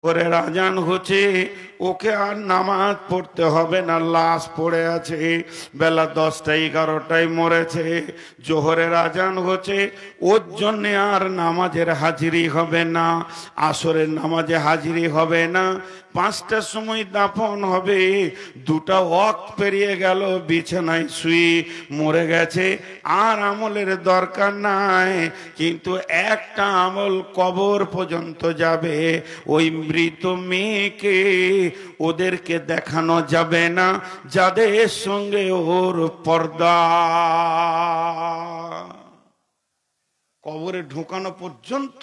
ওরে আজান হচ্ছে, ওকে আর নামাজ পড়তে হবে না, লাশ পড়ে আছে, বেলা 10টা 11টায় মরেছে, জোহরের আজান হচ্ছে, ওর জন্যে আর নামাজের হাজিরি হবে না, আসরের নামাজে হাজিরি হবে না, 5টার সময় দাফন হবে, 2টা ওয়াক্ত পেরিয়ে গেল, বিছানায় শুয়ে মরে গেছে, আর আমলের দরকার নাই, কিন্তু একটা আমল কবর পর্যন্ত যাবে, ওই মৃত মেয়েকে ওদেরকে দেখানো যাবে না যাদের সঙ্গে ওর পর্দা। কবরে ঢোকানো পর্যন্ত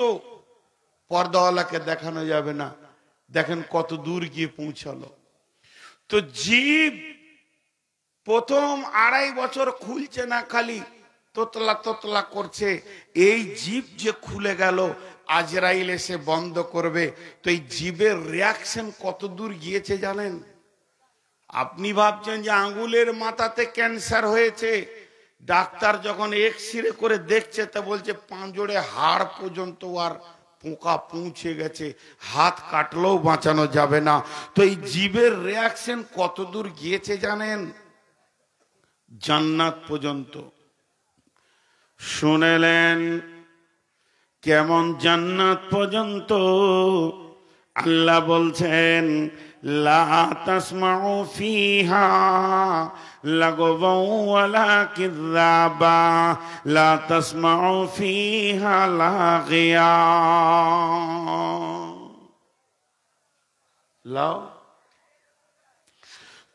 পর্দাওয়ালাকে দেখানো যাবে না। দেখেন কত দূর গিয়ে পৌঁছালো। তো জীব প্রথম 2.5 বছর খুলছে না, খালি তোতলা তোতলা করছে। এই জীব যে খুলে গেল, আজরাইল এসে বন্ধ করবে, তো এই জীবের রিয়াকশন কত দূর গিয়েছে জানেন? আপনি ভাবছেন যে আঙ্গুলের মাথাতে ক্যান্সার হয়েছে, ডাক্তার যখন এক্সরে করে দেখছে তা বলছে পাঁজরে হাড় পর্যন্ত আর পোকা পৌঁছে গেছে, হাত কাটলেও বাঁচানো যাবে না। তো এই জীবের রিয়াকশন কত দূর গিয়েছে জানেন? জান্নাত পর্যন্ত। শুনেলেন কেমন? জান্নাত পর্যন্ত। আল্লাহ বলছেন লা তাসমাউ ফিহা লাগওয়ান ওয়ালা কিযাবা, লা তাসমাউ ফিহা লাগিয়া। লাও,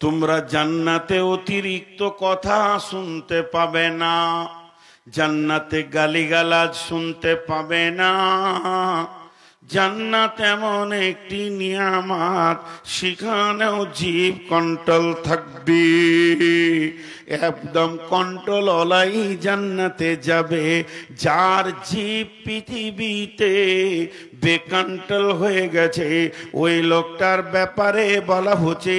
তোমরা জান্নাতে অতিরিক্ত কথা শুনতে পাবে না, জান্নাতে গালিগালাজ শুনতে পাবে না। জান্নাত এমন একটি নিয়ামত, সেখানেও জীব কন্ট্রোল থাকবে, একদম কন্ট্রোল ওলাই জান্নাতে যাবে। যার জীব পৃথিবীতে বেকন্ট্রোল হয়ে গেছে, ওই লোকটার ব্যাপারে বলা হচ্ছে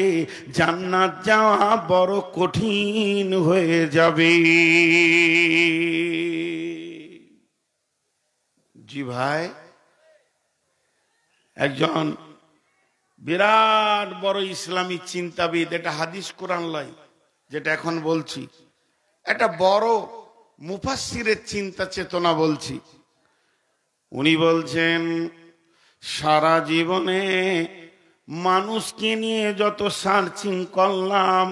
জান্নাত যাওয়া বড় কঠিন হয়ে যাবে। জি ভাই, একজন বিরাট বড় ইসলামী চিন্তাবিদ, এটা হাদিস কোরআন লয় যেটা এখন বলছি, এটা বড় মুফাসসিরের চিন্তা চেতনা বলছি। উনি বলছেন সারা জীবনে মানুষকে নিয়ে যত সার্চিং করলাম,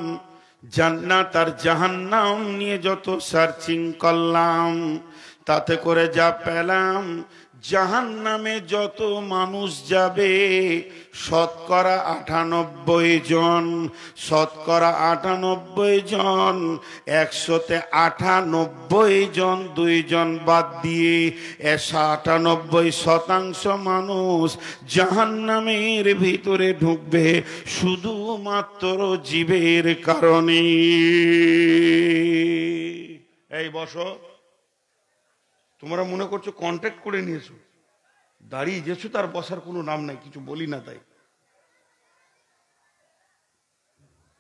জান্নাত আর জাহান্নাম নিয়ে যত সার্চিং করলাম, তাতে করে যা পেলাম জাহান্নামে যত মানুষ যাবে শতকরা 98 জন, শতকরা 98 জন, 198 জন, 2 জন বাদ দিয়ে 98% মানুষ জাহান্নামের ভিতরে ঢুকবে শুধুমাত্র জীবের কারণে। এই বসো, তোমরা মনে করছো কন্ট্যাক্ট করে নিয়েছো, দাঁড়িয়ে গেছো, তার বসার কোনো নাম নাই, কিছু বলি না তাই।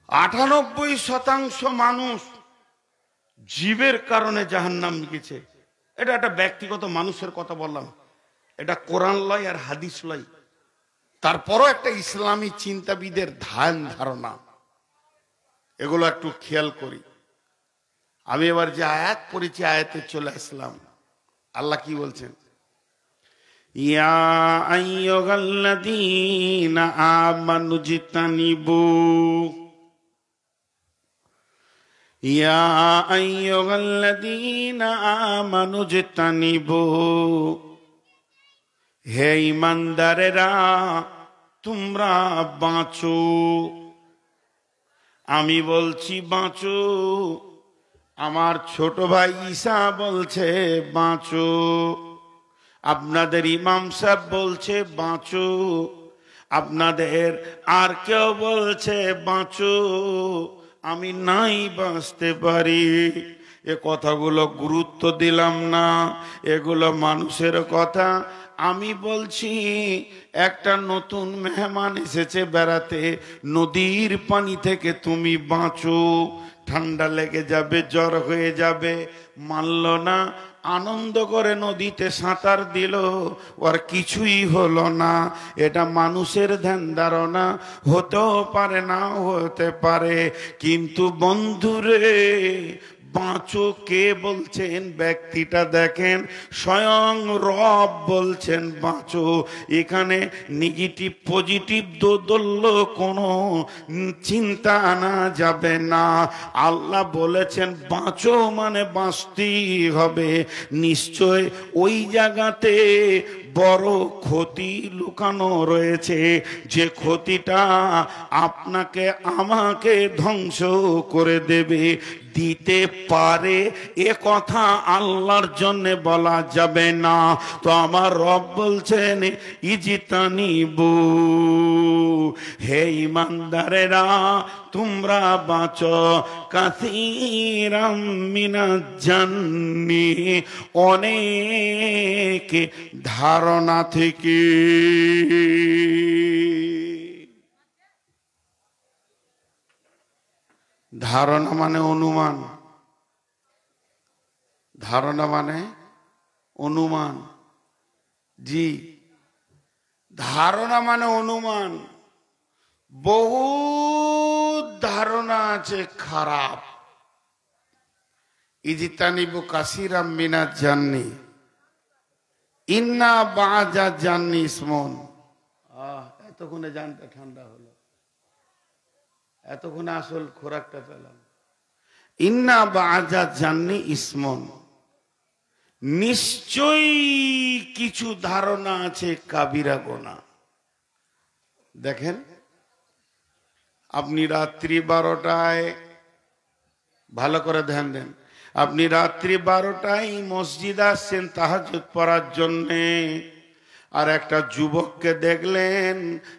98% মানুষ জীবের কারণে জাহান্নাম গেছে। এটা একটা ব্যক্তিগত মানুষের কথা বললাম, এটা কোরআন লয় আর হাদিস লয়। তারপরও একটা ইসলামী চিন্তাবিদের ধ্যান ধারণা, এগুলো একটু খেয়াল করি। আমি এবার যে আয়াত পড়েছি, আয়াতে চলে আসলাম। আল্লাহ কি বলছেন? ইয়া আইয়ুহাল্লাযীনা আমানু জিতানিবু, ইয়া আইয়ুহাল্লাযীনা আমানু জিতানিবু, হে ঈমানদারেরা তোমরা বাঁচো। আমি বলছি বাঁচো, আমার ছোট ভাই ঈসা বলছে বাঁচো, আপনাদের ইমাম সাহেব বলছে বাঁচো, আপনাদের আর কেউ বলছে বাঁচো, আমি নাই বাঁচতে পারি। এ কথাগুলো গুরুত্ব দিলাম না, এগুলো মানুষের কথা। আমি বলছি একটা নতুন মেহমান এসেছে বেড়াতে, নদীর পানি থেকে তুমি বাঁচো, ঠান্ডা লেগে যাবে, জ্বর হয়ে যাবে, মানল না, আনন্দ করে নদীতে সাঁতার দিল, ওর কিছুই হলো না। এটা মানুষের ধ্যান ধারণা, হতেও পারে না হতে পারে। কিন্তু বন্ধুরে, বাঁচো কে বলছেন? ব্যক্তিটা দেখেন, স্বয়ং রব বলছেন বাঁচো। এখানে নেগেটিভ পজিটিভ দোদল্য কোনো চিন্তা আনা যাবে না। আল্লাহ বলেছেন বাঁচো মানে বাঁচতেই হবে। নিশ্চয় ওই জায়গাতে বড় ক্ষতি লুকানো রয়েছে, যে ক্ষতিটা আপনাকে আমাকে ধ্বংস করে দেবে, দিতে পারে। এ কথা আল্লাহর জন্য বলা যাবে না। তো আমার রব বলছেন ইজিতানিবু, হে ইমানদারেরা তোমরা বাঁচো, কাসীরাম মিনাজ জান্নি, অনেক ধারণা থেকে। ধারণা মানে অনুমান, ধারণা মানে অনুমান। জি, ধারণা মানে অনুমান। বহু ধারণা আছে খারাপ। ইজতানিবু কাসীরাম মিনাজ জান্নি ইন্না বাজা জান্নি ইসমুন। এতক্ষণে জানটা ঠান্ডা হলো, এতক্ষণে আসল খোরাকটা পেলাম। ইন্না বাজা জান্নি ইসমুন, নিশ্চয়ই কিছু ধারণা আছে কাবিরা গুনাহ। দেখেন, আপনি রাত্রি 12টায়, ভালো করে ধ্যান দেন, আপনি রাত্রি 12টায় মসজিদ আসছেন তাহাজ্জুদ পড়ার জন্যে, আর একটা যুবককে দেখলেন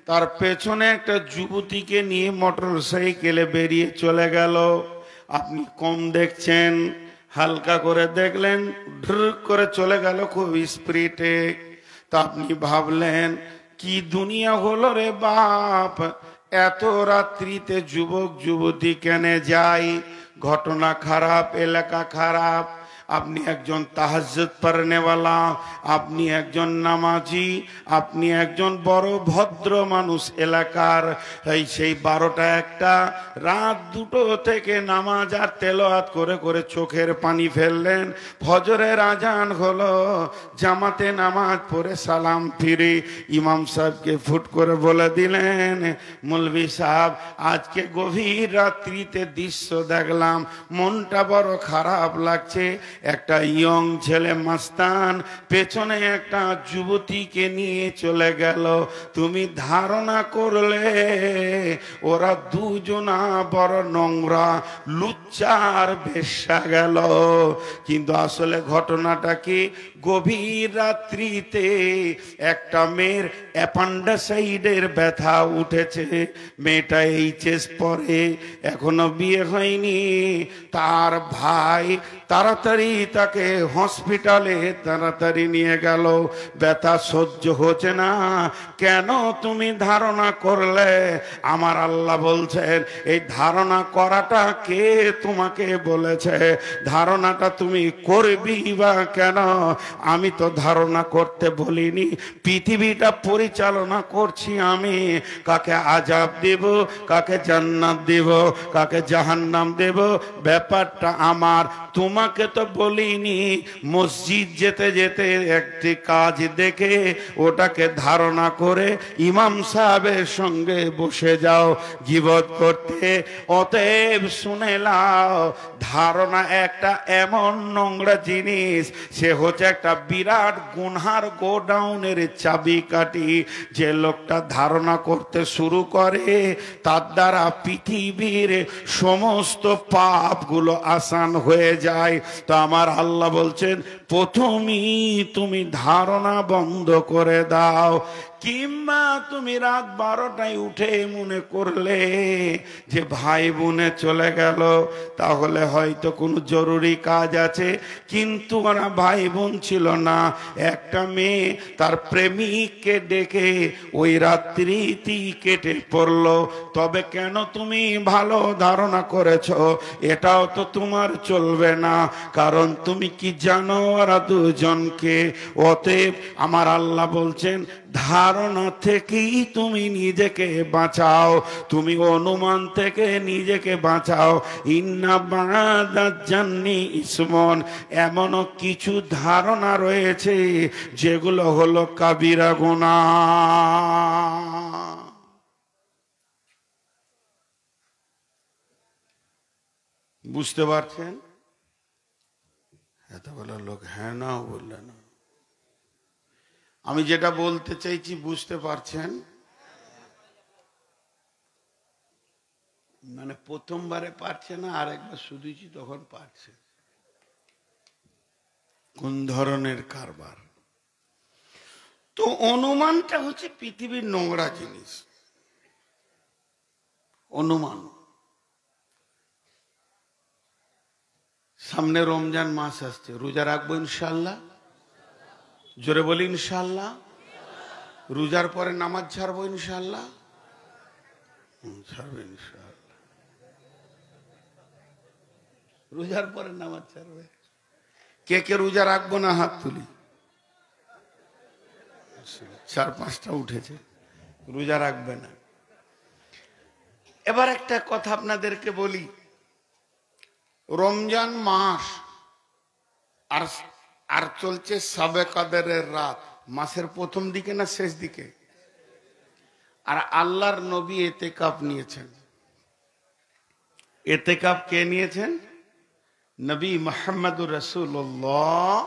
তার পেছনে একটা যুবতীকে নিয়ে মোটর সাইকেলে বেরিয়ে চলে গেল। আপনি কম দেখছেন, হালকা করে দেখলেন, ঢুক করে চলে গেল খুব স্পিডে। তা আপনি ভাবলেন কি দুনিয়া হলো রে বাপ, এত রাত্রিতে যুবক যুবতী কেনে যায়? ঘটনা খারাপ, এলাকা খারাপ। আপনি একজন তাহাজ্জুদ পড়নেওয়ালা, আপনি একজন নামাজি, আপনি একজন বড় ভদ্র মানুষ এলাকার। সেই 12টা 1টা রাত 2টো থেকে নামাজ আর তেলাওয়াত করে করে চোখের পানি ফেললেন। ফজরের আজান হলো, জামাতে নামাজ পড়ে সালাম ফিরে ইমাম সাহেবকে ফুট করে বলে দিলেন, মৌলভী সাহেব আজকে গভীর রাত্রিতে দৃশ্য দেখলাম, মনটা বড় খারাপ লাগছে। একটা ইয়ং ছেলে মাস্তান পেছনে একটা যুবতীকে নিয়ে চলে গেল। তুমি ধারণা করলে ওরা দুজনা বড় নোংরা লুচ্চার বেশ্যা গেল। কিন্তু আসলে ঘটনাটা কি? গভীর রাত্রিতে একটা মেয়ের অ্যাপেন্ডিসাইডের ব্যথা উঠেছে। মেয়েটা এইচএস পড়ে, এখনো বিয়ে হয়নি। তার ভাই তাড়াতাড়ি তাকে হসপিটালে তাড়াতাড়ি নিয়ে গেল। ব্যথা সহ্য হচ্ছে না। কেন তুমি ধারণা করলে? আমার আল্লাহ বলছেন এই ধারণা করাটা কে তোমাকে বলেছে? ধারণাটা তুমি করবি বা কেন? আমি তো ধারণা করতে বলিনি। পৃথিবীটা পরিচালনা করছি আমি। কাকে আযাব দেব, কাকে জান্নাত দেব, কাকে জাহান্নাম দেব, ব্যাপারটা আমার। তোমাকে তো বলিনি মসজিদ যেতে যেতে একটি কাজ দেখে ওটাকে ধারণা করে ইমাম সাহেবের সঙ্গে বসে যাও গীবত করতে। অতএব শুনে নাও, ধারণা একটা এমন নোংরা জিনিস, সে হচ্ছে একটা বিরাট গুনহার গোডাউনের চাবিকাঠি। যে লোকটা ধারণা করতে শুরু করে তার দ্বারা পৃথিবীর সমস্ত পাপগুলো আসান হয়ে যায়। তো আমার আল্লাহ বলছেন প্রথমেই তুমি ধারণা বন্ধ করে দাও। কিংবা তুমি রাত 12টায় উঠে মনে করলে যে ভাই বোনে চলে গেল, তাহলে হয়তো কোনো জরুরি কাজ আছে, কিন্তু ওরা ভাই বোন ছিল না, একটা মেয়ে তার প্রেমিককে ডেকে ওই রাত্রিটি কেটে পড়লো, তবে কেন তুমি ভালো ধারণা করেছো? এটাও তো তোমার চলবে না, কারণ তুমি কি জানো ওরা দুজনকে। অতএব আমার আল্লাহ বলছেন, ধারণা থেকেই তুমি নিজেকে বাঁচাও, তুমি অনুমান থেকে নিজেকে বাঁচাও। ইন্না বাদাত জান্নি ইসমন, এমনও কিছু ধারণা রয়েছে যেগুলো হলো কাবিরা গুনাহ। বুঝতে পারছেন? এত বড় লোক হ্যাঁ না বললেন। আমি যেটা বলতে চাইছি বুঝতে পারছেন? মানে প্রথমবারে পারছে না, আর একবার শুধুছি তখন পারছে। কোন ধরনের কারবার? তো অনুমানটা হচ্ছে পৃথিবীর নোংরা জিনিস। অনুমান। সামনে রমজান মাস আসছে, রোজা রাখবো ইনশাল্লাহ। জোরে বলি ইনশাল্লাহ। রোজার পরে নামাজ ছাড়বো ইনশাল্লাহ। ছাড়বে ইনশাল্লাহ। রোজার পরে নামাজ ছাড়বে। কে কে রোজা রাখবো না হাত তুলি। 4-5টা উঠেছে, রোজা রাখবে না। এবার একটা কথা আপনাদেরকে বলি, রমজান মাস আর আর চলছে শবে কদরের রাত, মাসের প্রথম দিকে না শেষ দিকে? আর আল্লাহর নবী এতেকাফ নিয়েছেন। এতেকাফ কে নিয়েছেন? নবী মুহাম্মদুর রাসূলুল্লাহ।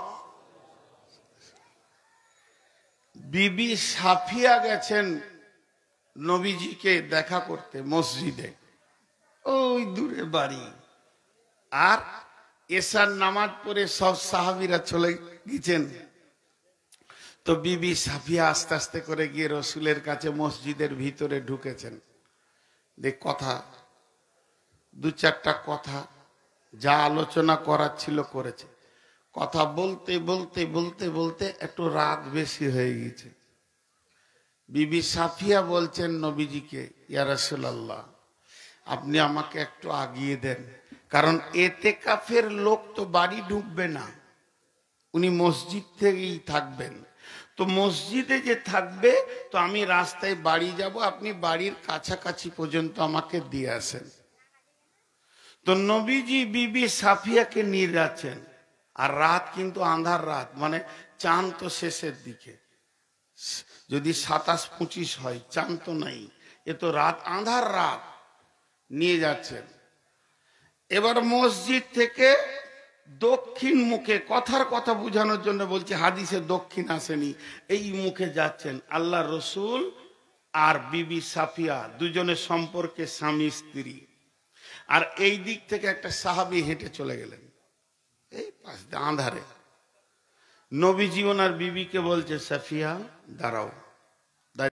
বিবি সাফিয়া গেছেন নবীজিকে দেখা করতে মসজিদে, ওই দূরে বাড়ি। আর এশার নামাজ পড়ে সব সাহাবীরা চলে গেছেন। তো বিবি সাফিয়া আস্তে আস্তে করে গিয়ে রসুলের কাছে মসজিদের ভিতরে ঢুকেছেন। দেখ কথা, 2-4টা কথা যা আলোচনা করার ছিল করেছে। কথা বলতে বলতে বলতে বলতে একটু রাত বেশি হয়ে গেছে। বিবি সাফিয়া বলছেন নবীজিকে, ইয়া রাসূলুল্লাহ, আপনি আমাকে একটু আগিয়ে দেন, কারণ এতেকাফের লোক তো বাড়ি ঢুকবে না, উনি মসজিদ থেকেই থাকবেন। তো মসজিদে যে থাকবে, তো আমি রাস্তায় বাড়ি যাব, আপনি বাড়ির কাছাকাছি পর্যন্ত আমাকে দিয়ে আসেন। তো নবীজি বিবি সাফিয়াকে নিয়ে যাচ্ছেন, আর রাত কিন্তু আন্ধার রাত, মানে চাঁদ তো শেষের দিকে, যদি 27-25 হয়, চাঁদ তো নাই, এ তো রাত, আন্ধার রাত। নিয়ে যাচ্ছেন। এবার মসজিদ থেকে দক্ষিণ মুখে, কথার কথা বোঝানোর জন্য বলছি, হাদিসে দক্ষিণ আসেনি, এই মুখে যাচ্ছেন আল্লাহ রসুল আর বিবি সাফিয়া, দুজনের সম্পর্কে স্বামী স্ত্রী। আর এই দিক থেকে একটা সাহাবী হেঁটে চলে গেলেন, এই পাশ দিয়ে আঁধারে। নবীজি ওনার বিবিকে বলছে, সাফিয়া দাঁড়াও।